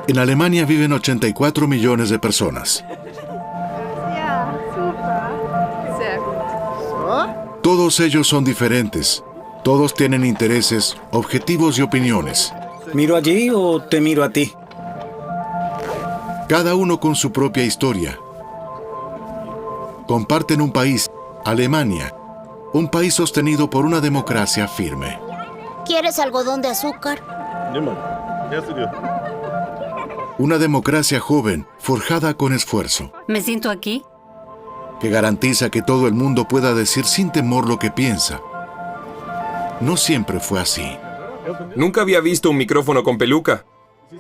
En Alemania viven 84 millones de personas. Todos ellos son diferentes. Todos tienen intereses, objetivos y opiniones. ¿Miro allí o te miro a ti? Cada uno con su propia historia. Comparten un país, Alemania, un país sostenido por una democracia firme. ¿Quieres algodón de azúcar? Una democracia joven, forjada con esfuerzo, ¿Me siento aquí? que garantiza que todo el mundo pueda decir sin temor lo que piensa. No siempre fue así. Nunca había visto un micrófono con peluca.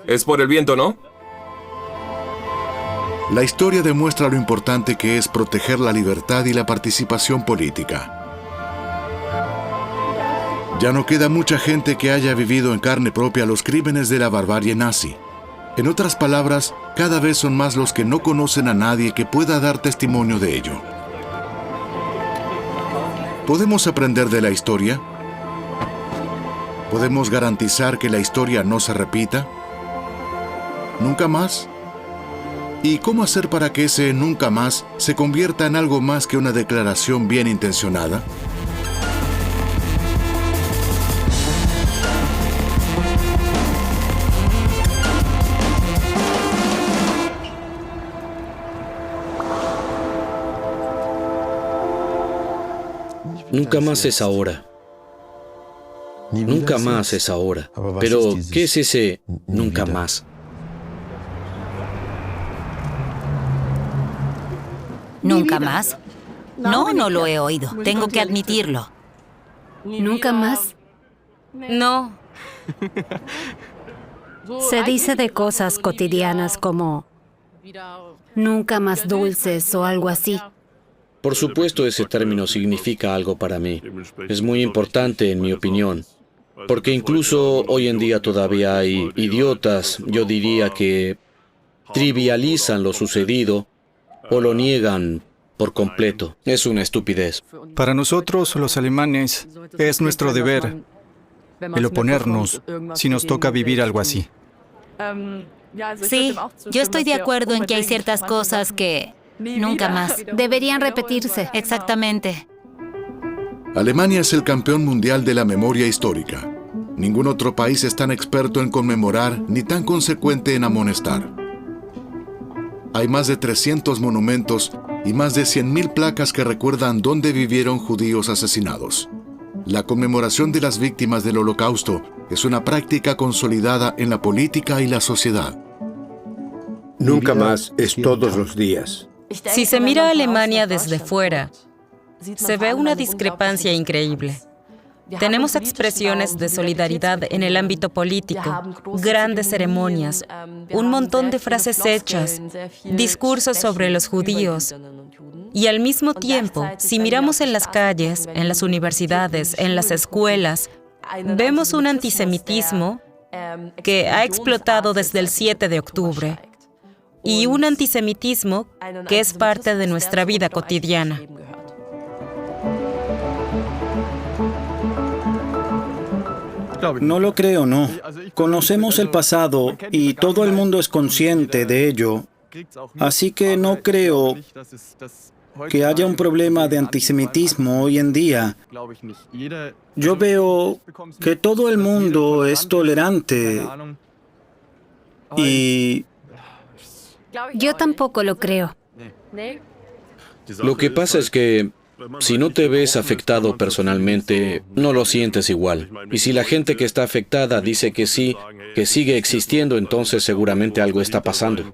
Es por el viento, ¿no? La historia demuestra lo importante que es proteger la libertad y la participación política. Ya no queda mucha gente que haya vivido en carne propia los crímenes de la barbarie nazi. En otras palabras, cada vez son más los que no conocen a nadie que pueda dar testimonio de ello. ¿Podemos aprender de la historia? ¿Podemos garantizar que la historia no se repita? ¿Nunca más? ¿Y cómo hacer para que ese nunca más se convierta en algo más que una declaración bien intencionada? Nunca más es ahora. Nunca más es ahora. Pero, ¿qué es ese nunca más? ¿Nunca más? No lo he oído. Tengo que admitirlo. ¿Nunca más? No. Se dice de cosas cotidianas como nunca más dulces o algo así. Por supuesto, ese término significa algo para mí. Es muy importante, en mi opinión. Porque incluso hoy en día todavía hay idiotas, yo diría, que trivializan lo sucedido o lo niegan por completo. Es una estupidez. Para nosotros, los alemanes, es nuestro deber el oponernos si nos toca vivir algo así. Sí, yo estoy de acuerdo en que hay ciertas cosas que nunca más Deberían repetirse. Exactamente. Alemania es el campeón mundial de la memoria histórica. Ningún otro país es tan experto en conmemorar ni tan consecuente en amonestar. Hay más de 300 monumentos y más de 100.000 placas que recuerdan dónde vivieron judíos asesinados. La conmemoración de las víctimas del Holocausto es una práctica consolidada en la política y la sociedad. Nunca más es todos los días. Si se mira a Alemania desde fuera, se ve una discrepancia increíble. Tenemos expresiones de solidaridad en el ámbito político, grandes ceremonias, un montón de frases hechas, discursos sobre los judíos. Y al mismo tiempo, si miramos en las calles, en las universidades, en las escuelas, vemos un antisemitismo que ha explotado desde el 7 de octubre y un antisemitismo que es parte de nuestra vida cotidiana. No lo creo, no. Conocemos el pasado y todo el mundo es consciente de ello. Así que no creo que haya un problema de antisemitismo hoy en día. Yo veo que todo el mundo es tolerante y Yo tampoco lo creo. Lo que pasa es que si no te ves afectado personalmente, no lo sientes igual. Y si la gente que está afectada dice que sí, que sigue existiendo, entonces seguramente algo está pasando.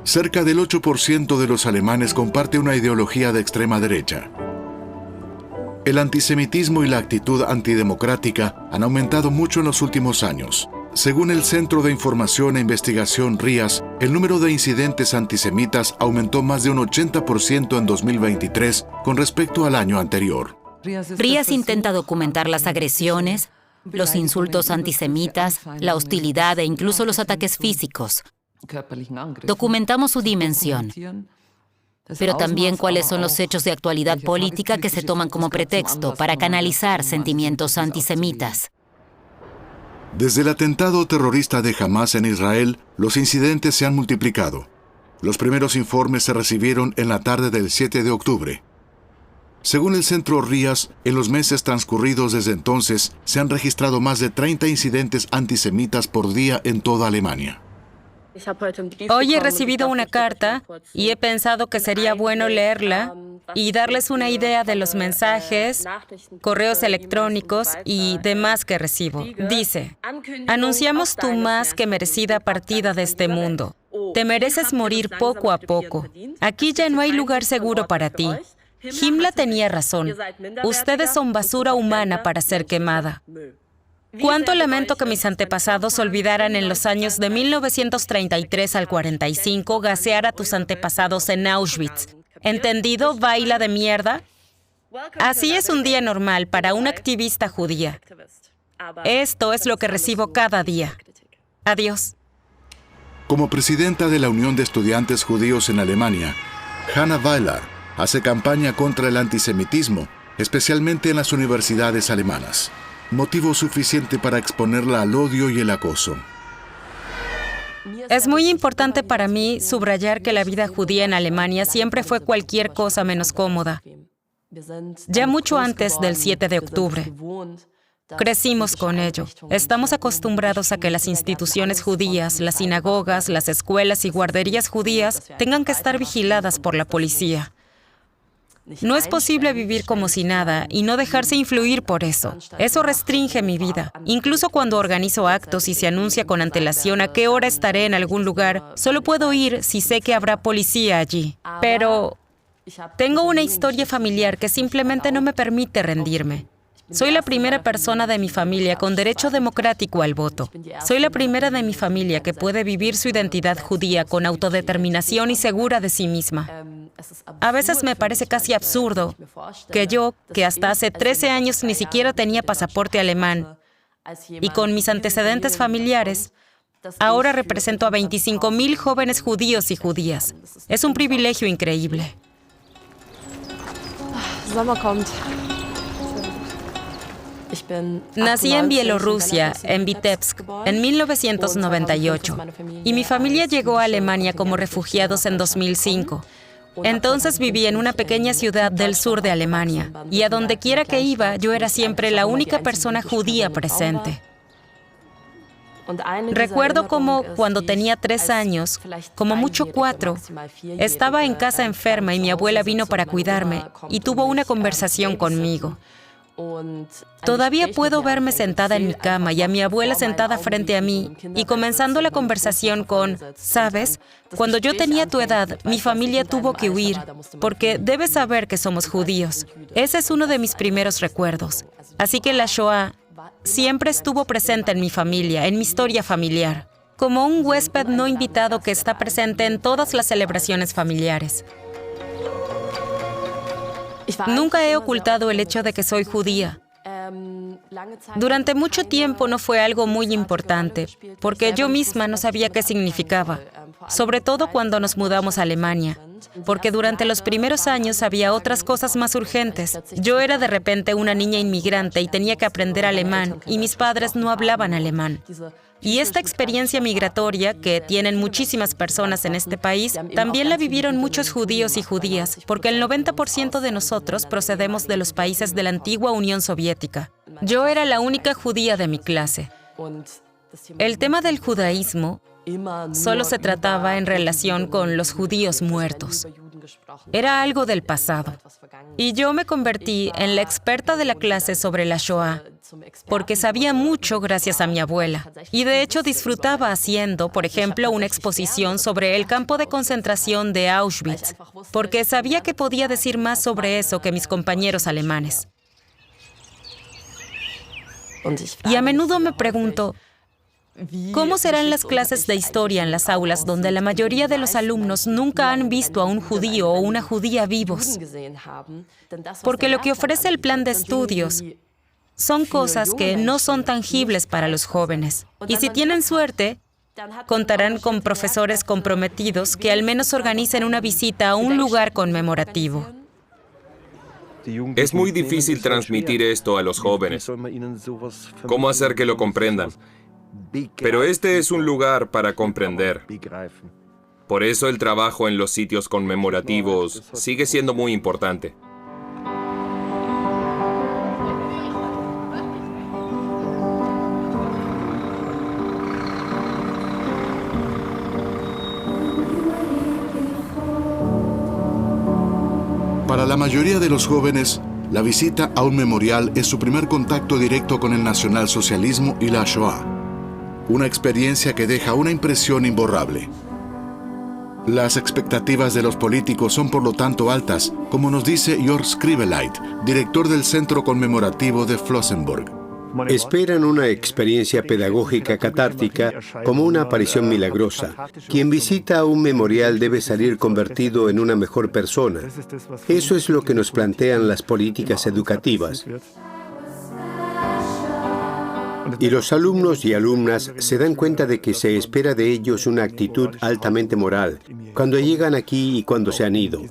Cerca del 8% de los alemanes comparte una ideología de extrema derecha. El antisemitismo y la actitud antidemocrática han aumentado mucho en los últimos años. Según el Centro de Información e Investigación RIAS, el número de incidentes antisemitas aumentó más de un 80% en 2023 con respecto al año anterior. RIAS intenta documentar las agresiones, los insultos antisemitas, la hostilidad e incluso los ataques físicos. Documentamos su dimensión, pero también cuáles son los hechos de actualidad política que se toman como pretexto para canalizar sentimientos antisemitas. Desde el atentado terrorista de Hamás en Israel, los incidentes se han multiplicado. Los primeros informes se recibieron en la tarde del 7 de octubre. Según el centro RIAS, en los meses transcurridos desde entonces, se han registrado más de 30 incidentes antisemitas por día en toda Alemania. Hoy he recibido una carta y he pensado que sería bueno leerla y darles una idea de los mensajes, correos electrónicos y demás que recibo. Dice: anunciamos tu más que merecida partida de este mundo. Te mereces morir poco a poco. Aquí ya no hay lugar seguro para ti. Himmler tenía razón. Ustedes son basura humana para ser quemada. Cuánto lamento que mis antepasados olvidaran en los años de 1933 al 45 gasear a tus antepasados en Auschwitz. ¿Entendido, baila de mierda? Así es un día normal para una activista judía. Esto es lo que recibo cada día. Adiós. Como presidenta de la Unión de Estudiantes Judíos en Alemania, Hannah Weiler hace campaña contra el antisemitismo, especialmente en las universidades alemanas. Motivo suficiente para exponerla al odio y el acoso. Es muy importante para mí subrayar que la vida judía en Alemania siempre fue cualquier cosa menos cómoda. Ya mucho antes del 7 de octubre. Crecimos con ello. Estamos acostumbrados a que las instituciones judías, las sinagogas, las escuelas y guarderías judías tengan que estar vigiladas por la policía. No es posible vivir como si nada y no dejarse influir por eso. Eso restringe mi vida. Incluso cuando organizo actos y se anuncia con antelación a qué hora estaré en algún lugar, solo puedo ir si sé que habrá policía allí. Pero tengo una historia familiar que simplemente no me permite rendirme. Soy la primera persona de mi familia con derecho democrático al voto. Soy la primera de mi familia que puede vivir su identidad judía con autodeterminación y segura de sí misma. A veces me parece casi absurdo que yo, que hasta hace 13 años ni siquiera tenía pasaporte alemán, y con mis antecedentes familiares, ahora represento a 25,000 jóvenes judíos y judías. Es un privilegio increíble. Nací en Bielorrusia, en Vitebsk, en 1998, y mi familia llegó a Alemania como refugiados en 2005. Entonces viví en una pequeña ciudad del sur de Alemania, y a donde quiera que iba, yo era siempre la única persona judía presente. Recuerdo cómo, cuando tenía 3 años, como mucho 4, estaba en casa enferma y mi abuela vino para cuidarme y tuvo una conversación conmigo. Todavía puedo verme sentada en mi cama y a mi abuela sentada frente a mí y comenzando la conversación con: ¿sabes? Cuando yo tenía tu edad, mi familia tuvo que huir, porque debes saber que somos judíos. Ese es uno de mis primeros recuerdos. Así que la Shoah siempre estuvo presente en mi familia, en mi historia familiar, como un huésped no invitado que está presente en todas las celebraciones familiares. Nunca he ocultado el hecho de que soy judía. Durante mucho tiempo no fue algo muy importante, porque yo misma no sabía qué significaba, sobre todo cuando nos mudamos a Alemania, porque durante los primeros años había otras cosas más urgentes. Yo era de repente una niña inmigrante y tenía que aprender alemán, y mis padres no hablaban alemán. Y esta experiencia migratoria, que tienen muchísimas personas en este país, también la vivieron muchos judíos y judías, porque el 90% de nosotros procedemos de los países de la antigua Unión Soviética. Yo era la única judía de mi clase. El tema del judaísmo solo se trataba en relación con los judíos muertos. Era algo del pasado. Y yo me convertí en la experta de la clase sobre la Shoah, porque sabía mucho gracias a mi abuela. Y de hecho disfrutaba haciendo, por ejemplo, una exposición sobre el campo de concentración de Auschwitz, porque sabía que podía decir más sobre eso que mis compañeros alemanes. Y a menudo me pregunto, ¿cómo serán las clases de historia en las aulas donde la mayoría de los alumnos nunca han visto a un judío o una judía vivos? Porque lo que ofrece el plan de estudios son cosas que no son tangibles para los jóvenes. Y si tienen suerte, contarán con profesores comprometidos que al menos organicen una visita a un lugar conmemorativo. Es muy difícil transmitir esto a los jóvenes. ¿Cómo hacer que lo comprendan? Pero este es un lugar para comprender. Por eso el trabajo en los sitios conmemorativos sigue siendo muy importante. Para la mayoría de los jóvenes, la visita a un memorial es su primer contacto directo con el nacionalsocialismo y la Shoah. Una experiencia que deja una impresión imborrable. Las expectativas de los políticos son por lo tanto altas, como nos dice Jörg Skriveleit, director del Centro Conmemorativo de Flossenbürg. Esperan una experiencia pedagógica catártica como una aparición milagrosa. Quien visita un memorial debe salir convertido en una mejor persona. Eso es lo que nos plantean las políticas educativas. Y los alumnos y alumnas se dan cuenta de que se espera de ellos una actitud altamente moral, cuando llegan aquí y cuando se han ido.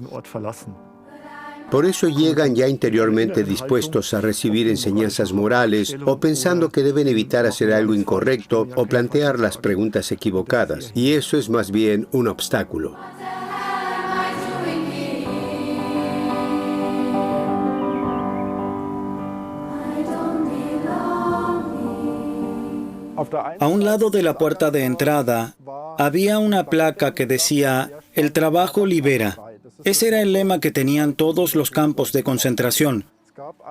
Por eso llegan ya interiormente dispuestos a recibir enseñanzas morales o pensando que deben evitar hacer algo incorrecto o plantear las preguntas equivocadas. Y eso es más bien un obstáculo. A un lado de la puerta de entrada había una placa que decía «El trabajo libera». Ese era el lema que tenían todos los campos de concentración.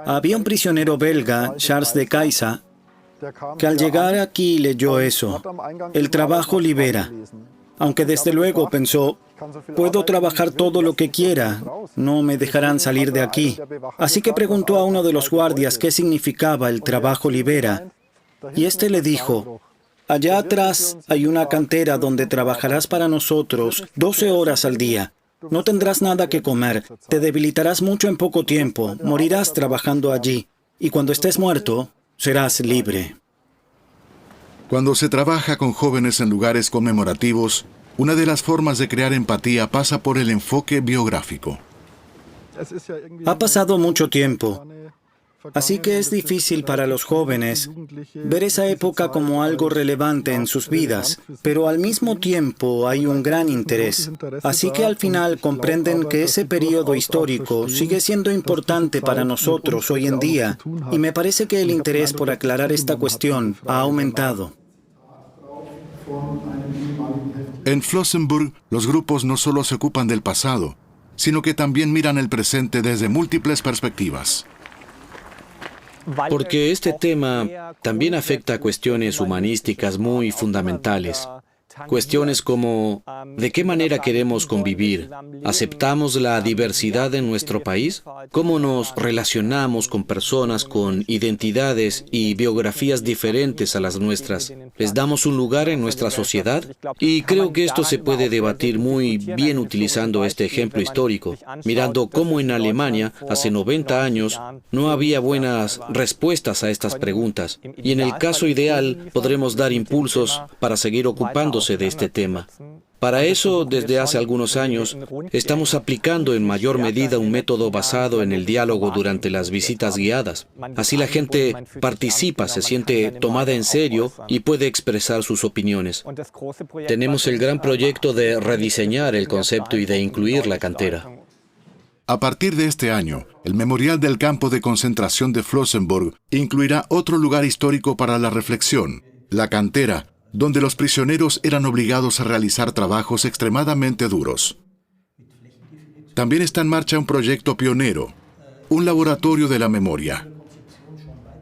Había un prisionero belga, Charles de Caysa, que al llegar aquí leyó eso, «El trabajo libera». Aunque desde luego pensó, «Puedo trabajar todo lo que quiera, no me dejarán salir de aquí». Así que preguntó a uno de los guardias qué significaba «El trabajo libera». Y este le dijo, «Allá atrás hay una cantera donde trabajarás para nosotros 12 horas al día. No tendrás nada que comer, te debilitarás mucho en poco tiempo, morirás trabajando allí, y cuando estés muerto, serás libre». Cuando se trabaja con jóvenes en lugares conmemorativos, una de las formas de crear empatía pasa por el enfoque biográfico. Ha pasado mucho tiempo. Así que es difícil para los jóvenes ver esa época como algo relevante en sus vidas, pero al mismo tiempo hay un gran interés. Así que al final comprenden que ese periodo histórico sigue siendo importante para nosotros hoy en día, y me parece que el interés por aclarar esta cuestión ha aumentado. En Flossenbürg, los grupos no solo se ocupan del pasado, sino que también miran el presente desde múltiples perspectivas. Porque este tema también afecta a cuestiones humanísticas muy fundamentales. Cuestiones como, ¿de qué manera queremos convivir? ¿Aceptamos la diversidad en nuestro país? ¿Cómo nos relacionamos con personas con identidades y biografías diferentes a las nuestras? ¿Les damos un lugar en nuestra sociedad? Y creo que esto se puede debatir muy bien utilizando este ejemplo histórico, mirando cómo en Alemania, hace 90 años, no había buenas respuestas a estas preguntas. Y en el caso ideal, podremos dar impulsos para seguir ocupándose de este tema. Para eso, desde hace algunos años, estamos aplicando en mayor medida un método basado en el diálogo durante las visitas guiadas. Así la gente participa, se siente tomada en serio y puede expresar sus opiniones. Tenemos el gran proyecto de rediseñar el concepto y de incluir la cantera. A partir de este año, el Memorial del Campo de Concentración de Flossenbürg incluirá otro lugar histórico para la reflexión, la cantera, donde los prisioneros eran obligados a realizar trabajos extremadamente duros. También está en marcha un proyecto pionero, un laboratorio de la memoria.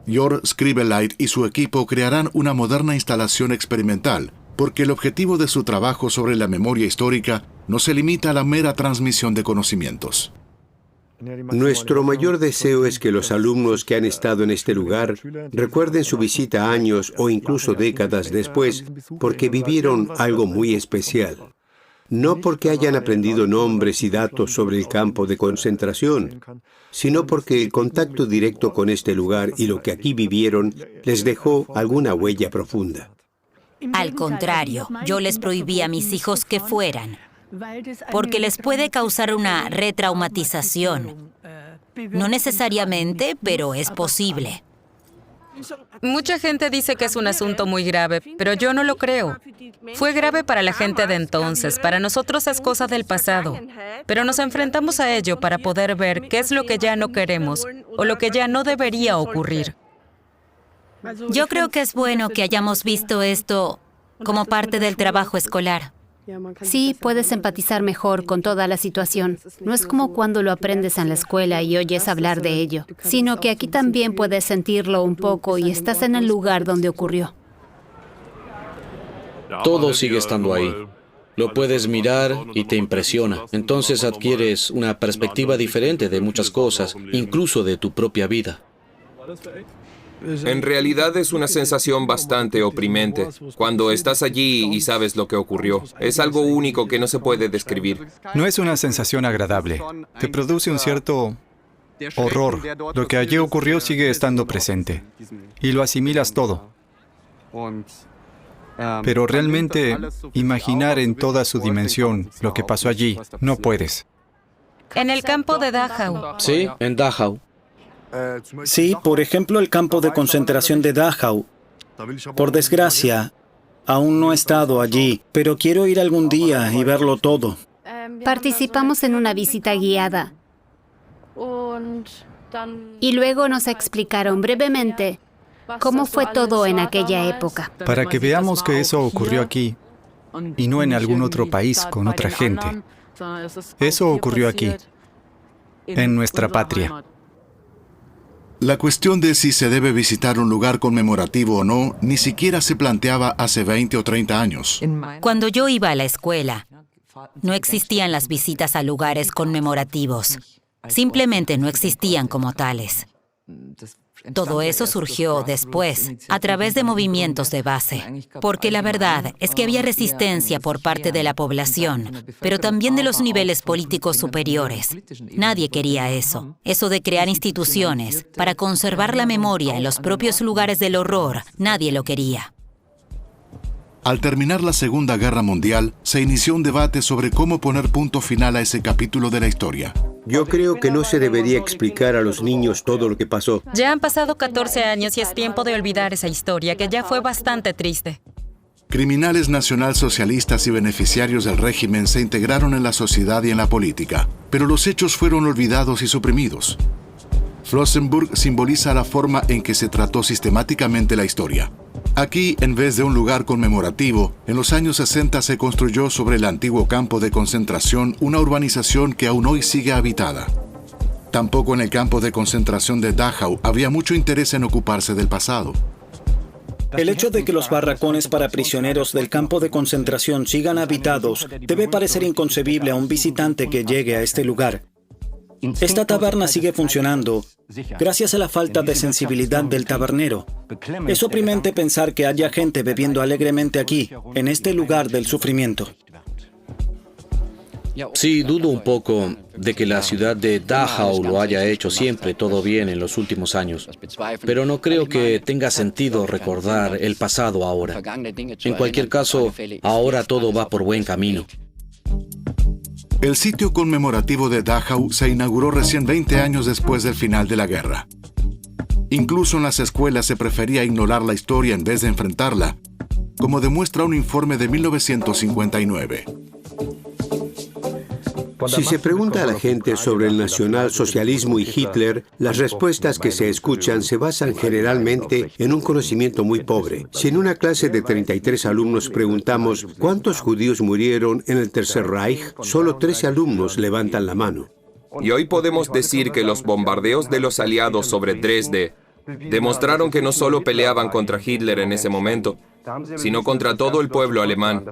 Jörg Skriveleit y su equipo crearán una moderna instalación experimental, porque el objetivo de su trabajo sobre la memoria histórica no se limita a la mera transmisión de conocimientos. Nuestro mayor deseo es que los alumnos que han estado en este lugar recuerden su visita años o incluso décadas después porque vivieron algo muy especial. No porque hayan aprendido nombres y datos sobre el campo de concentración, sino porque el contacto directo con este lugar y lo que aquí vivieron les dejó alguna huella profunda. Al contrario, yo les prohibí a mis hijos que fueran, porque les puede causar una retraumatización. No necesariamente, pero es posible. Mucha gente dice que es un asunto muy grave, pero yo no lo creo. Fue grave para la gente de entonces, para nosotros es cosa del pasado. Pero nos enfrentamos a ello para poder ver qué es lo que ya no queremos o lo que ya no debería ocurrir. Yo creo que es bueno que hayamos visto esto como parte del trabajo escolar. Sí, puedes empatizar mejor con toda la situación. No es como cuando lo aprendes en la escuela y oyes hablar de ello, sino que aquí también puedes sentirlo un poco y estás en el lugar donde ocurrió. Todo sigue estando ahí. Lo puedes mirar y te impresiona. Entonces adquieres una perspectiva diferente de muchas cosas, incluso de tu propia vida. En realidad es una sensación bastante oprimente cuando estás allí y sabes lo que ocurrió. Es algo único que no se puede describir. No es una sensación agradable. Te produce un cierto horror. Lo que allí ocurrió sigue estando presente. Y lo asimilas todo. Pero realmente imaginar en toda su dimensión lo que pasó allí, no puedes. En el campo de Dachau. Sí, en Dachau. Sí, por ejemplo, el campo de concentración de Dachau. Por desgracia, aún no he estado allí, pero quiero ir algún día y verlo todo. Participamos en una visita guiada. Y luego nos explicaron brevemente cómo fue todo en aquella época. Para que veamos que eso ocurrió aquí y no en algún otro país con otra gente. Eso ocurrió aquí, en nuestra patria. La cuestión de si se debe visitar un lugar conmemorativo o no, ni siquiera se planteaba hace 20 o 30 años. Cuando yo iba a la escuela, no existían las visitas a lugares conmemorativos. Simplemente no existían como tales. Todo eso surgió después, a través de movimientos de base, porque la verdad es que había resistencia por parte de la población, pero también de los niveles políticos superiores. Nadie quería eso de crear instituciones para conservar la memoria en los propios lugares del horror, nadie lo quería. Al terminar la Segunda Guerra Mundial, se inició un debate sobre cómo poner punto final a ese capítulo de la historia. Yo creo que no se debería explicar a los niños todo lo que pasó. Ya han pasado 14 años y es tiempo de olvidar esa historia, que ya fue bastante triste. Criminales nacionalsocialistas y beneficiarios del régimen se integraron en la sociedad y en la política, pero los hechos fueron olvidados y suprimidos. Flossenbürg simboliza la forma en que se trató sistemáticamente la historia. Aquí, en vez de un lugar conmemorativo, en los años 60 se construyó sobre el antiguo campo de concentración una urbanización que aún hoy sigue habitada. Tampoco en el campo de concentración de Dachau había mucho interés en ocuparse del pasado. El hecho de que los barracones para prisioneros del campo de concentración sigan habitados debe parecer inconcebible a un visitante que llegue a este lugar. Esta taberna sigue funcionando gracias a la falta de sensibilidad del tabernero. Es oprimente pensar que haya gente bebiendo alegremente aquí, en este lugar del sufrimiento. Sí, dudo un poco de que la ciudad de Dachau lo haya hecho siempre todo bien en los últimos años. Pero no creo que tenga sentido recordar el pasado ahora. En cualquier caso, ahora todo va por buen camino. El sitio conmemorativo de Dachau se inauguró recién 20 años después del final de la guerra. Incluso en las escuelas se prefería ignorar la historia en vez de enfrentarla, como demuestra un informe de 1959. Si se pregunta a la gente sobre el nacionalsocialismo y Hitler, las respuestas que se escuchan se basan generalmente en un conocimiento muy pobre. Si en una clase de 33 alumnos preguntamos ¿cuántos judíos murieron en el Tercer Reich?, solo 13 alumnos levantan la mano. Y hoy podemos decir que los bombardeos de los aliados sobre Dresde demostraron que no solo peleaban contra Hitler en ese momento, sino contra todo el pueblo alemán.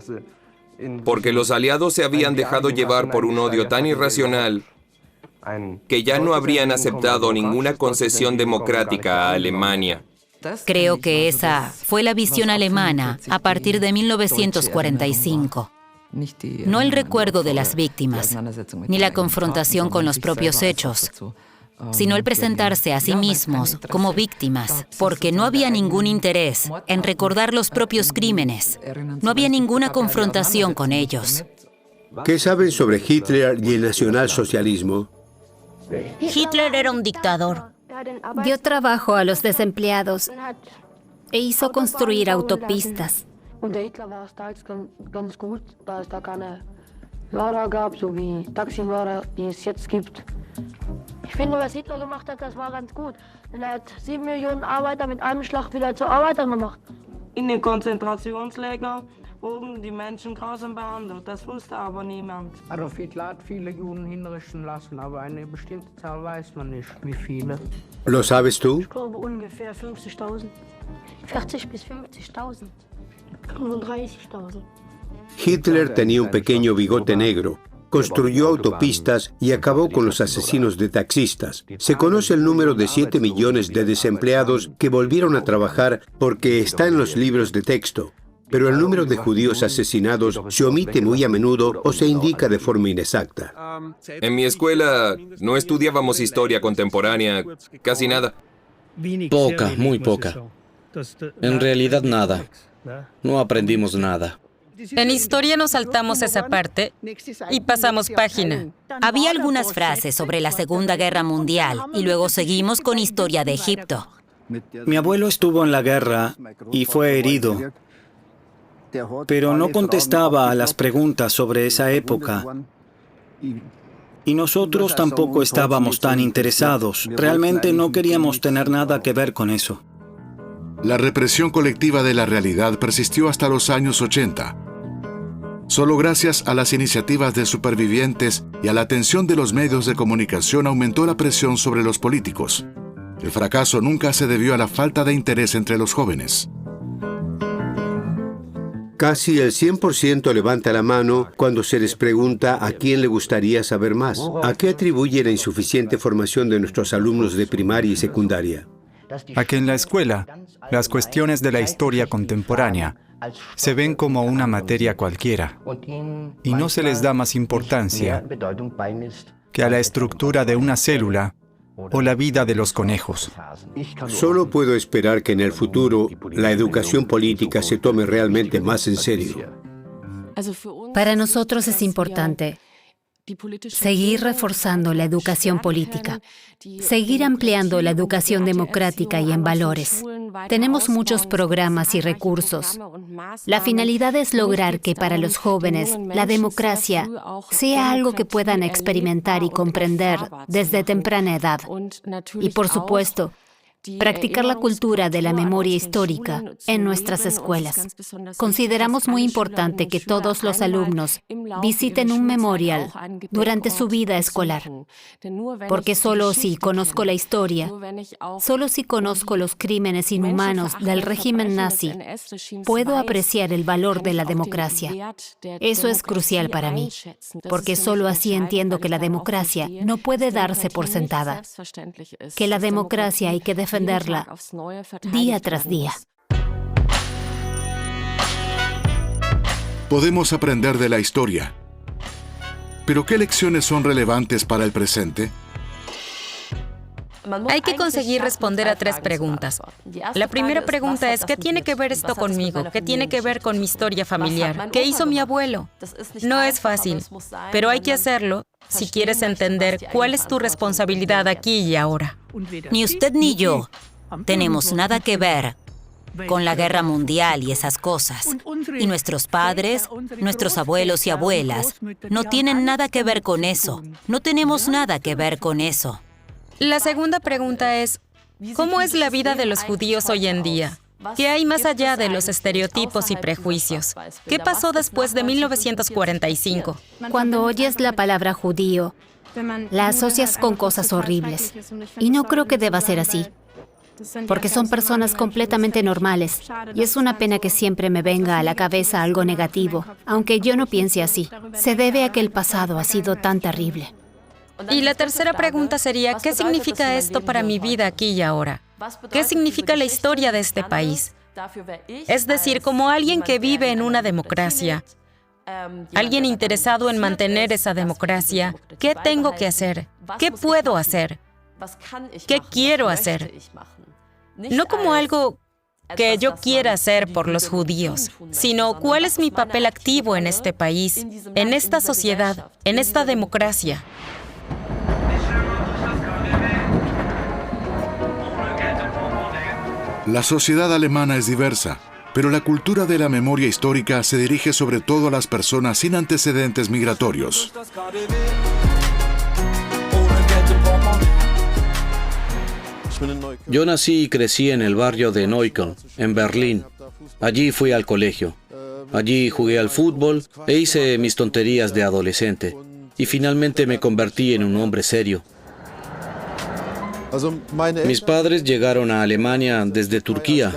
Porque los aliados se habían dejado llevar por un odio tan irracional que ya no habrían aceptado ninguna concesión democrática a Alemania. Creo que esa fue la visión alemana a partir de 1945. No el recuerdo de las víctimas, ni la confrontación con los propios hechos, sino el presentarse a sí mismos como víctimas, porque no había ningún interés en recordar los propios crímenes. No había ninguna confrontación con ellos. ¿Qué saben sobre Hitler y el nacionalsocialismo? Hitler era un dictador. Dio trabajo a los desempleados e hizo construir autopistas. Unter Hitler war es da ganz gut, da es da keine Lehrer gab, so wie Taxifahrer, die es jetzt gibt. Ich finde, was Hitler gemacht hat, das war ganz gut. Denn er hat 7 Millionen Arbeiter mit einem Schlag wieder zu Arbeitern gemacht. In den Konzentrationslagern wurden die Menschen grausam behandelt, das wusste aber niemand. Adolf Hitler hat viele Juden hinrichten lassen, aber eine bestimmte Zahl weiß man nicht, wie viele. ¿Lo sabes tú? Ich glaube ungefähr 50.000. 40 bis 50.000. 35.000. Hitler tenía un pequeño bigote negro, construyó autopistas y acabó con los asesinos de taxistas. Se conoce el número de 7 millones de desempleados que volvieron a trabajar porque está en los libros de texto, pero el número de judíos asesinados se omite muy a menudo o se indica de forma inexacta. En mi escuela no estudiábamos historia contemporánea, casi nada. Poca, muy poca. En realidad nada. No aprendimos nada. En historia nos saltamos esa parte y pasamos página. Había algunas frases sobre la Segunda Guerra Mundial y luego seguimos con historia de Egipto. Mi abuelo estuvo en la guerra y fue herido, pero no contestaba a las preguntas sobre esa época. Y nosotros tampoco estábamos tan interesados. Realmente no queríamos tener nada que ver con eso. La represión colectiva de la realidad persistió hasta los años 80. Solo gracias a las iniciativas de supervivientes y a la atención de los medios de comunicación aumentó la presión sobre los políticos. El fracaso nunca se debió a la falta de interés entre los jóvenes. Casi el 100% levanta la mano cuando se les pregunta a quién le gustaría saber más. ¿A qué atribuye la insuficiente formación de nuestros alumnos de primaria y secundaria? A que en la escuela, las cuestiones de la historia contemporánea se ven como una materia cualquiera y no se les da más importancia que a la estructura de una célula o la vida de los conejos. Solo puedo esperar que en el futuro la educación política se tome realmente más en serio. Para nosotros es importante seguir reforzando la educación política, seguir ampliando la educación democrática y en valores. Tenemos muchos programas y recursos. La finalidad es lograr que para los jóvenes la democracia sea algo que puedan experimentar y comprender desde temprana edad. Y por supuesto, practicar la cultura de la memoria histórica en nuestras escuelas. Consideramos muy importante que todos los alumnos visiten un memorial durante su vida escolar, porque solo si conozco la historia, solo si conozco los crímenes inhumanos del régimen nazi, puedo apreciar el valor de la democracia. Eso es crucial para mí, porque solo así entiendo que la democracia no puede darse por sentada, que la democracia hay que defenderla día tras día. Podemos aprender de la historia, pero ¿qué lecciones son relevantes para el presente? Hay que conseguir responder a 3 preguntas. La primera pregunta es, ¿qué tiene que ver esto conmigo? ¿Qué tiene que ver con mi historia familiar? ¿Qué hizo mi abuelo? No es fácil, pero hay que hacerlo si quieres entender cuál es tu responsabilidad aquí y ahora. Ni usted ni yo tenemos nada que ver con la guerra mundial y esas cosas. Y nuestros padres, nuestros abuelos y abuelas no tienen nada que ver con eso. No tenemos nada que ver con eso. La segunda pregunta es, ¿cómo es la vida de los judíos hoy en día? ¿Qué hay más allá de los estereotipos y prejuicios? ¿Qué pasó después de 1945? Cuando oyes la palabra judío, la asocias con cosas horribles. Y no creo que deba ser así, porque son personas completamente normales. Y es una pena que siempre me venga a la cabeza algo negativo, aunque yo no piense así. Se debe a que el pasado ha sido tan terrible. Y la tercera pregunta sería, ¿qué significa esto para mi vida aquí y ahora? ¿Qué significa la historia de este país? Es decir, como alguien que vive en una democracia, alguien interesado en mantener esa democracia, ¿qué tengo que hacer? ¿Qué puedo hacer? ¿Qué quiero hacer? No como algo que yo quiera hacer por los judíos, sino cuál es mi papel activo en este país, en esta sociedad, en esta democracia. La sociedad alemana es diversa, pero la cultura de la memoria histórica se dirige sobre todo a las personas sin antecedentes migratorios. Yo nací y crecí en el barrio de Neukölln, en Berlín. Allí fui al colegio. Allí jugué al fútbol e hice mis tonterías de adolescente. Y finalmente me convertí en un hombre serio. Mis padres llegaron a Alemania desde Turquía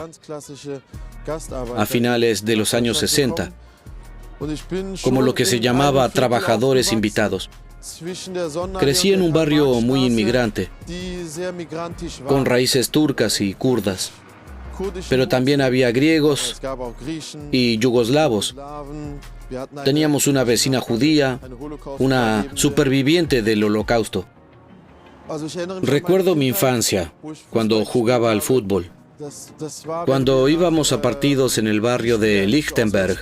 a finales de los años 60, como lo que se llamaba trabajadores invitados. Crecí en un barrio muy inmigrante, con raíces turcas y kurdas, pero también había griegos y yugoslavos. Teníamos una vecina judía, una superviviente del Holocausto. Recuerdo mi infancia, cuando jugaba al fútbol. Cuando íbamos a partidos en el barrio de Lichtenberg,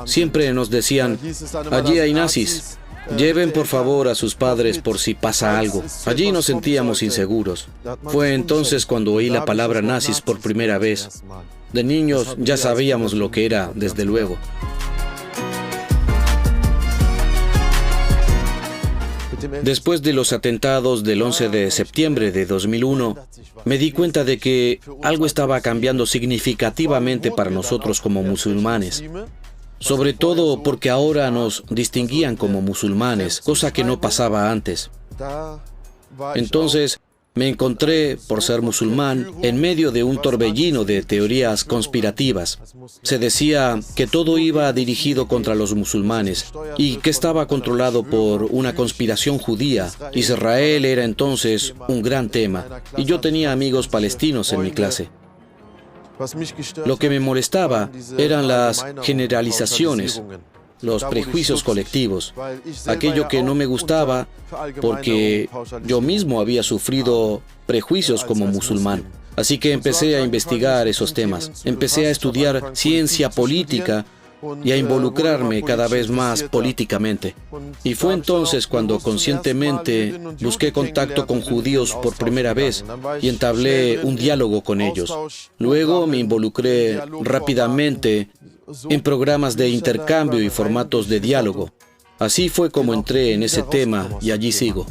siempre nos decían, allí hay nazis, lleven por favor a sus padres por si pasa algo. Allí nos sentíamos inseguros. Fue entonces cuando oí la palabra nazis por primera vez. De niños ya sabíamos lo que era, desde luego. Después de los atentados del 11 de septiembre de 2001, me di cuenta de que algo estaba cambiando significativamente para nosotros como musulmanes. Sobre todo porque ahora nos distinguían como musulmanes, cosa que no pasaba antes. Entonces, me encontré, por ser musulmán, en medio de un torbellino de teorías conspirativas. Se decía que todo iba dirigido contra los musulmanes y que estaba controlado por una conspiración judía. Israel era entonces un gran tema y yo tenía amigos palestinos en mi clase. Lo que me molestaba eran las generalizaciones, los prejuicios colectivos, aquello que no me gustaba porque yo mismo había sufrido prejuicios como musulmán. Así que empecé a investigar esos temas, empecé a estudiar ciencia política y a involucrarme cada vez más políticamente. Y fue entonces cuando conscientemente busqué contacto con judíos por primera vez y entablé un diálogo con ellos. Luego me involucré rápidamente en programas de intercambio y formatos de diálogo. Así fue como entré en ese tema y allí sigo.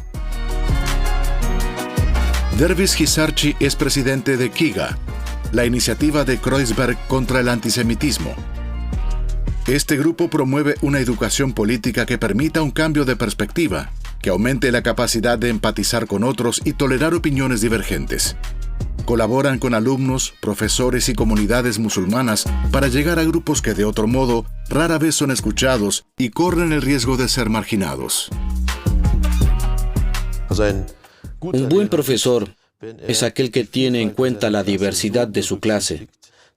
Dervish Hisarchi es presidente de KIGA, la iniciativa de Kreuzberg contra el antisemitismo. Este grupo promueve una educación política que permita un cambio de perspectiva, que aumente la capacidad de empatizar con otros y tolerar opiniones divergentes. Colaboran con alumnos, profesores y comunidades musulmanas para llegar a grupos que de otro modo rara vez son escuchados y corren el riesgo de ser marginados. Un buen profesor es aquel que tiene en cuenta la diversidad de su clase,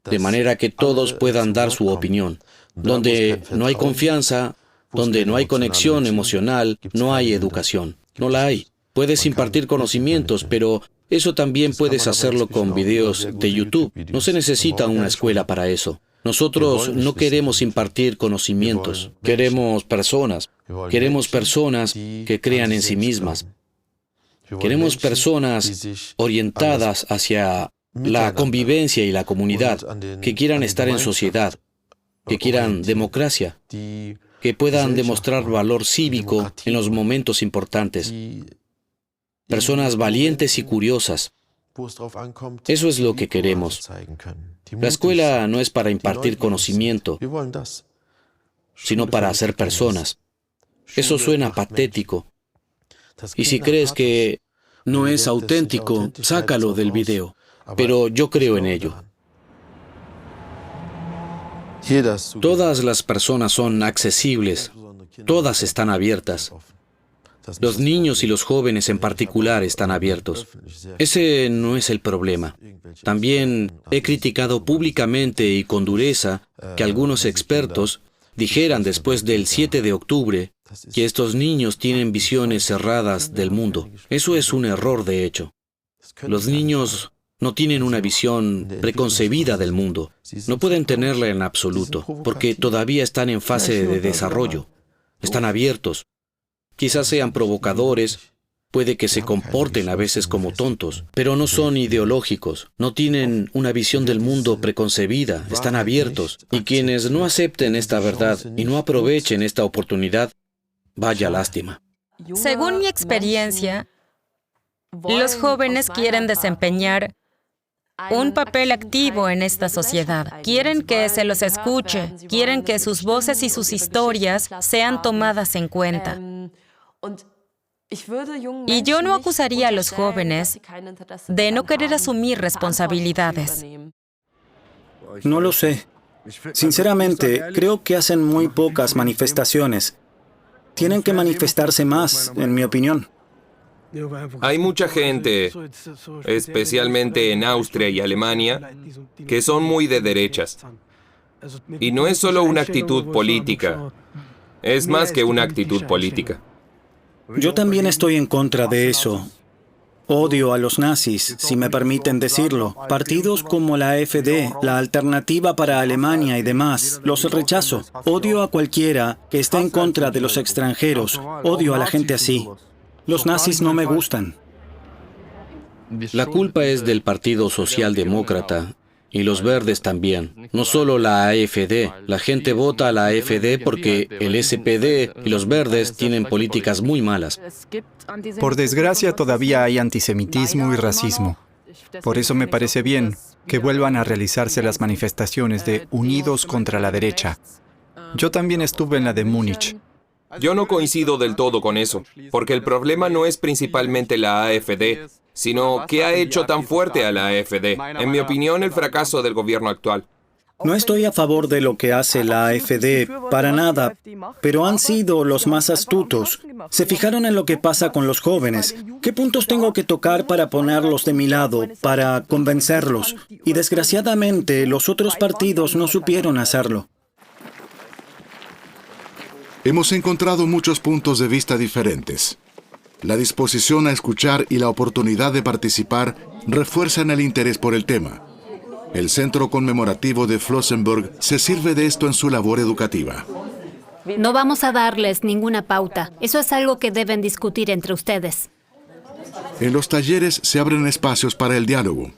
de manera que todos puedan dar su opinión. Donde no hay confianza, donde no hay conexión emocional, no hay educación. No la hay. Puedes impartir conocimientos, pero eso también puedes hacerlo con videos de YouTube. No se necesita una escuela para eso. Nosotros no queremos impartir conocimientos. Queremos personas. Queremos personas que crean en sí mismas. Queremos personas orientadas hacia la convivencia y la comunidad, que quieran estar en sociedad, que quieran democracia, que puedan demostrar valor cívico en los momentos importantes. Personas valientes y curiosas. Eso es lo que queremos. La escuela no es para impartir conocimiento, sino para hacer personas. Eso suena patético. Y si crees que no es auténtico, sácalo del video. Pero yo creo en ello. Todas las personas son accesibles. Todas están abiertas. Los niños y los jóvenes en particular están abiertos. Ese no es el problema. También he criticado públicamente y con dureza que algunos expertos dijeran después del 7 de octubre que estos niños tienen visiones cerradas del mundo. Eso es un error, de hecho. Los niños no tienen una visión preconcebida del mundo. No pueden tenerla en absoluto, porque todavía están en fase de desarrollo. Están abiertos. Quizás sean provocadores, Puede que se comporten a veces como tontos, pero no son ideológicos, no tienen una visión del mundo preconcebida, están abiertos. Y quienes no acepten esta verdad y no aprovechen esta oportunidad, vaya lástima. Según mi experiencia, los jóvenes quieren desempeñar un papel activo en esta sociedad. Quieren que se los escuche, quieren que sus voces y sus historias sean tomadas en cuenta. Y yo no acusaría a los jóvenes de no querer asumir responsabilidades. No lo sé. Sinceramente, creo que hacen muy pocas manifestaciones. Tienen que manifestarse más, en mi opinión. Hay mucha gente, especialmente en Austria y Alemania, que son muy de derechas. Y no es solo una actitud política, es más que una actitud política. Yo también estoy en contra de eso. Odio a los nazis, si me permiten decirlo. Partidos como la AfD, la Alternativa para Alemania y demás, los rechazo. Odio a cualquiera que esté en contra de los extranjeros. Odio a la gente así. Los nazis no me gustan. La culpa es del Partido Socialdemócrata y los verdes también. No solo la AfD. La gente vota a la AfD porque el SPD y los verdes tienen políticas muy malas. Por desgracia, todavía hay antisemitismo y racismo. Por eso me parece bien que vuelvan a realizarse las manifestaciones de Unidos contra la Derecha. Yo también estuve en la de Múnich. Yo no coincido del todo con eso, porque el problema no es principalmente la AfD, sino qué ha hecho tan fuerte a la AfD. En mi opinión, el fracaso del gobierno actual. No estoy a favor de lo que hace la AfD, para nada, pero han sido los más astutos. Se fijaron en lo que pasa con los jóvenes. ¿Qué puntos tengo que tocar para ponerlos de mi lado, para convencerlos? Y desgraciadamente, los otros partidos no supieron hacerlo. Hemos encontrado muchos puntos de vista diferentes. La disposición a escuchar y la oportunidad de participar refuerzan el interés por el tema. El Centro Conmemorativo de Flossenbürg se sirve de esto en su labor educativa. No vamos a darles ninguna pauta. Eso es algo que deben discutir entre ustedes. En los talleres se abren espacios para el diálogo.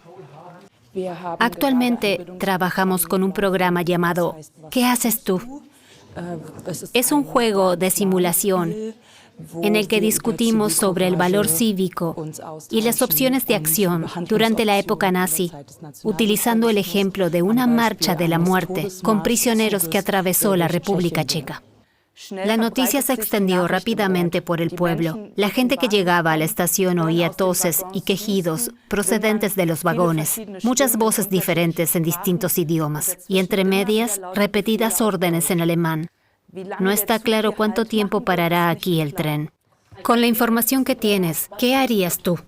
Actualmente trabajamos con un programa llamado ¿Qué haces tú? Es un juego de simulación en el que discutimos sobre el valor cívico y las opciones de acción durante la época nazi, utilizando el ejemplo de una marcha de la muerte con prisioneros que atravesó la República Checa. La noticia se extendió rápidamente por el pueblo. La gente que llegaba a la estación oía toses y quejidos procedentes de los vagones, muchas voces diferentes en distintos idiomas, y entre medias, repetidas órdenes en alemán. No está claro cuánto tiempo parará aquí el tren. Con la información que tienes, ¿qué harías tú?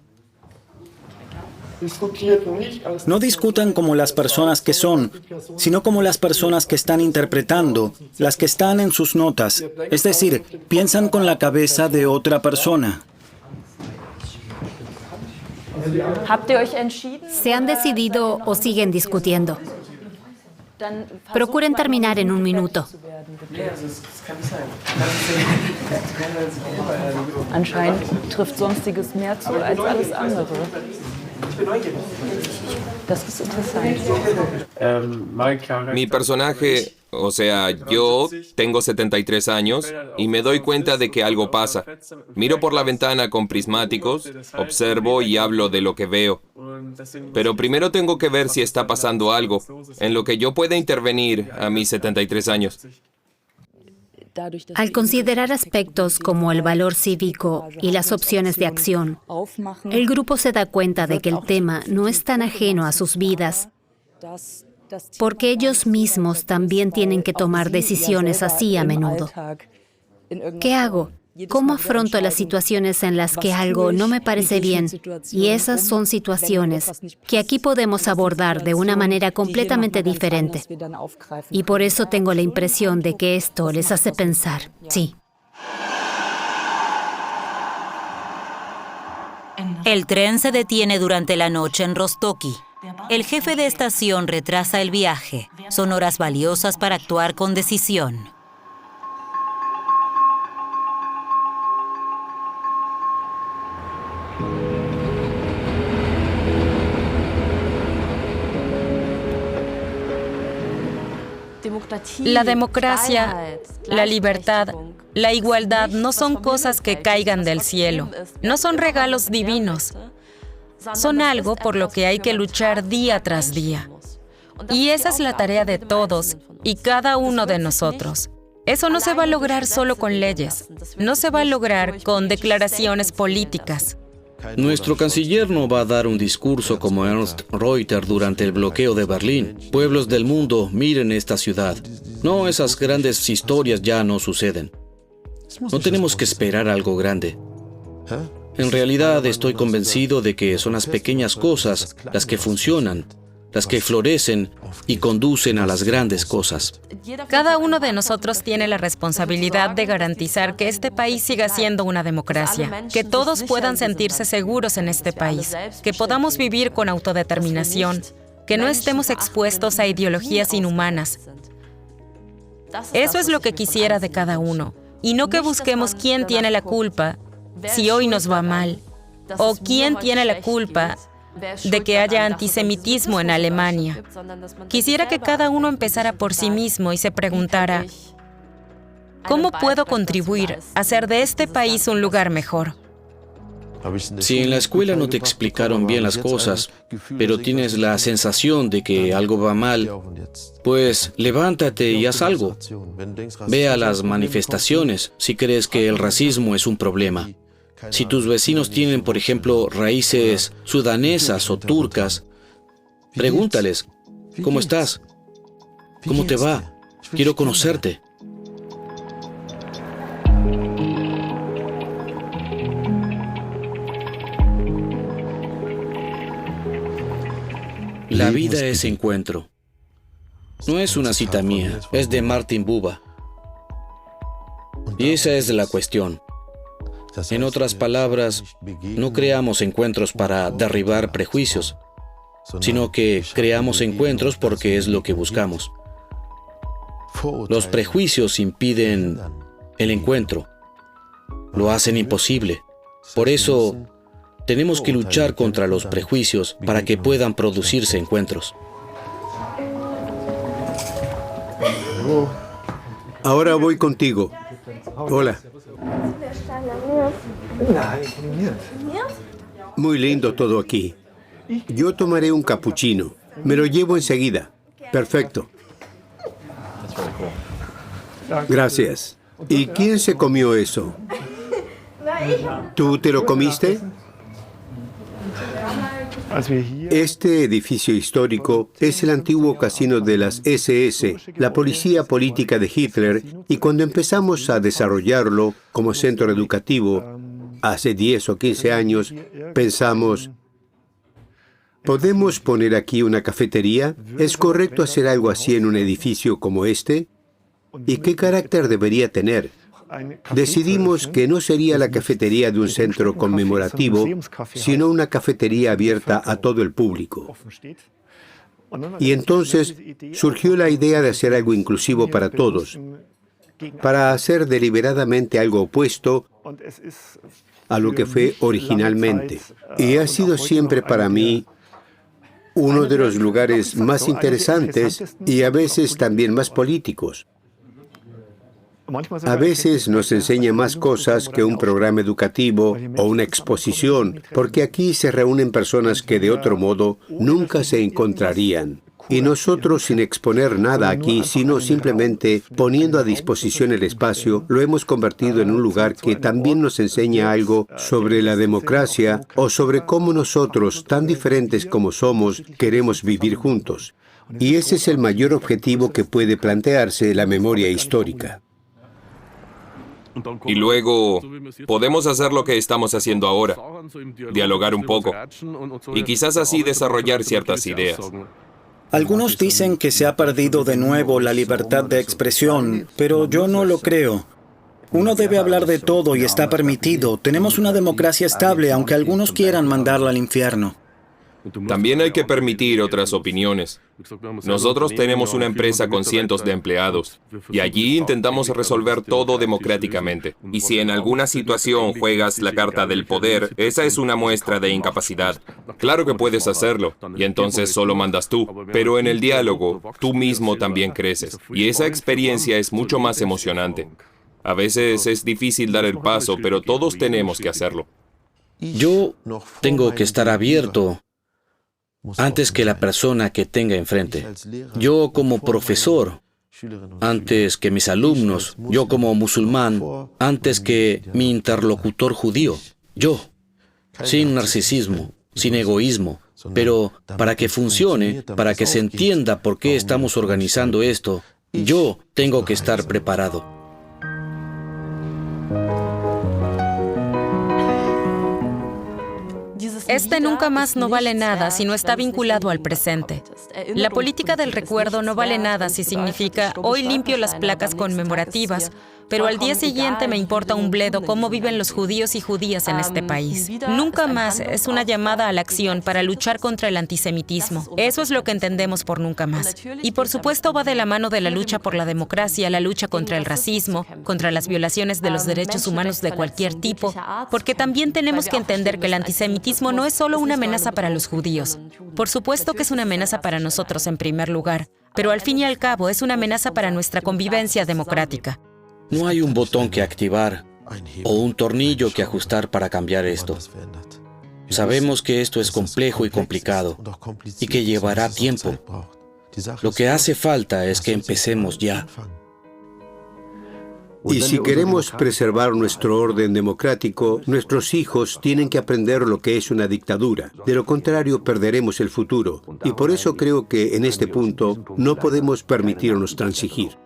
No discutan como las personas que son, sino como las personas que están interpretando, las que están en sus notas. Es decir, piensan con la cabeza de otra persona. ¿Se han decidido o siguen discutiendo? Procuren terminar en un minuto. Anscheinend trifft Sonstiges mehr zu als alles andere. Das ist interessant. Mi personaje, o sea, yo tengo 73 años y me doy cuenta de que algo pasa. Miro por la ventana con prismáticos, observo y hablo de lo que veo. Pero primero tengo que ver si está pasando algo en lo que yo pueda intervenir a mis 73 años. Al considerar aspectos como el valor cívico y las opciones de acción, el grupo se da cuenta de que el tema no es tan ajeno a sus vidas, porque ellos mismos también tienen que tomar decisiones así a menudo. ¿Qué hago? ¿Cómo afronto las situaciones en las que algo no me parece bien? Y esas son situaciones que aquí podemos abordar de una manera completamente diferente. Y por eso tengo la impresión de que esto les hace pensar. Sí. El tren se detiene durante la noche en Rostoki. El jefe de estación retrasa el viaje. Son horas valiosas para actuar con decisión. La democracia, la libertad, la igualdad no son cosas que caigan del cielo, no son regalos divinos, son algo por lo que hay que luchar día tras día. Y esa es la tarea de todos y cada uno de nosotros. Eso no se va a lograr solo con leyes, no se va a lograr con declaraciones políticas. Nuestro canciller no va a dar un discurso como Ernst Reuter durante el bloqueo de Berlín. Pueblos del mundo, miren esta ciudad. No, esas grandes historias ya no suceden. No tenemos que esperar algo grande. En realidad estoy convencido de que son las pequeñas cosas las que funcionan, las que florecen y conducen a las grandes cosas. Cada uno de nosotros tiene la responsabilidad de garantizar que este país siga siendo una democracia, que todos puedan sentirse seguros en este país, que podamos vivir con autodeterminación, que no estemos expuestos a ideologías inhumanas. Eso es lo que quisiera de cada uno, y no que busquemos quién tiene la culpa si hoy nos va mal, o quién tiene la culpa de que haya antisemitismo en Alemania. Quisiera que cada uno empezara por sí mismo y se preguntara, ¿cómo puedo contribuir a hacer de este país un lugar mejor? Si en la escuela no te explicaron bien las cosas, pero tienes la sensación de que algo va mal, pues levántate y haz algo. Ve a las manifestaciones si crees que el racismo es un problema. Si tus vecinos tienen, por ejemplo, raíces sudanesas o turcas, pregúntales, ¿cómo estás? ¿Cómo te va? Quiero conocerte. La vida es encuentro. No es una cita mía, es de Martin Buber. Y esa es la cuestión. En otras palabras, no creamos encuentros para derribar prejuicios, sino que creamos encuentros porque es lo que buscamos. Los prejuicios impiden el encuentro, lo hacen imposible. Por eso, tenemos que luchar contra los prejuicios para que puedan producirse encuentros. Ahora voy contigo. Hola. Muy lindo todo aquí. Yo tomaré un capuchino. Me lo llevo enseguida. Perfecto. Gracias. ¿Y quién se comió eso? ¿Tú te lo comiste? Este edificio histórico es el antiguo casino de las SS, la policía política de Hitler, y cuando empezamos a desarrollarlo como centro educativo, hace 10 o 15 años, pensamos, ¿podemos poner aquí una cafetería? ¿Es correcto hacer algo así en un edificio como este? ¿Y qué carácter debería tener? Decidimos que no sería la cafetería de un centro conmemorativo, sino una cafetería abierta a todo el público. Y entonces surgió la idea de hacer algo inclusivo para todos, para hacer deliberadamente algo opuesto a lo que fue originalmente. Y ha sido siempre para mí uno de los lugares más interesantes y a veces también más políticos. A veces nos enseña más cosas que un programa educativo o una exposición, porque aquí se reúnen personas que de otro modo nunca se encontrarían. Y nosotros, sin exponer nada aquí, sino simplemente poniendo a disposición el espacio, lo hemos convertido en un lugar que también nos enseña algo sobre la democracia o sobre cómo nosotros, tan diferentes como somos, queremos vivir juntos. Y ese es el mayor objetivo que puede plantearse la memoria histórica. Y luego podemos hacer lo que estamos haciendo ahora, dialogar un poco, y quizás así desarrollar ciertas ideas. Algunos dicen que se ha perdido de nuevo la libertad de expresión, pero yo no lo creo. Uno debe hablar de todo y está permitido. Tenemos una democracia estable, aunque algunos quieran mandarla al infierno. También hay que permitir otras opiniones. Nosotros tenemos una empresa con cientos de empleados y allí intentamos resolver todo democráticamente. Y si en alguna situación juegas la carta del poder, esa es una muestra de incapacidad. Claro que puedes hacerlo y entonces solo mandas tú, pero en el diálogo tú mismo también creces y esa experiencia es mucho más emocionante. A veces es difícil dar el paso, pero todos tenemos que hacerlo. Yo tengo que estar abierto antes que la persona que tenga enfrente. Yo como profesor, antes que mis alumnos. Yo como musulmán, antes que mi interlocutor judío. Yo, sin narcisismo, sin egoísmo. Pero para que funcione, para que se entienda por qué estamos organizando esto, yo tengo que estar preparado. Este nunca más no vale nada si no está vinculado al presente. La política del recuerdo no vale nada si significa hoy limpio las placas conmemorativas, pero al día siguiente me importa un bledo cómo viven los judíos y judías en este país. Nunca más es una llamada a la acción para luchar contra el antisemitismo. Eso es lo que entendemos por nunca más. Y por supuesto va de la mano de la lucha por la democracia, la lucha contra el racismo, contra las violaciones de los derechos humanos de cualquier tipo, porque también tenemos que entender que el antisemitismo no es solo una amenaza para los judíos. Por supuesto que es una amenaza para nosotros en primer lugar, pero al fin y al cabo es una amenaza para nuestra convivencia democrática. No hay un botón que activar o un tornillo que ajustar para cambiar esto. Sabemos que esto es complejo y complicado y que llevará tiempo. Lo que hace falta es que empecemos ya. Y si queremos preservar nuestro orden democrático, nuestros hijos tienen que aprender lo que es una dictadura. De lo contrario, perderemos el futuro. Y por eso creo que en este punto no podemos permitirnos transigir.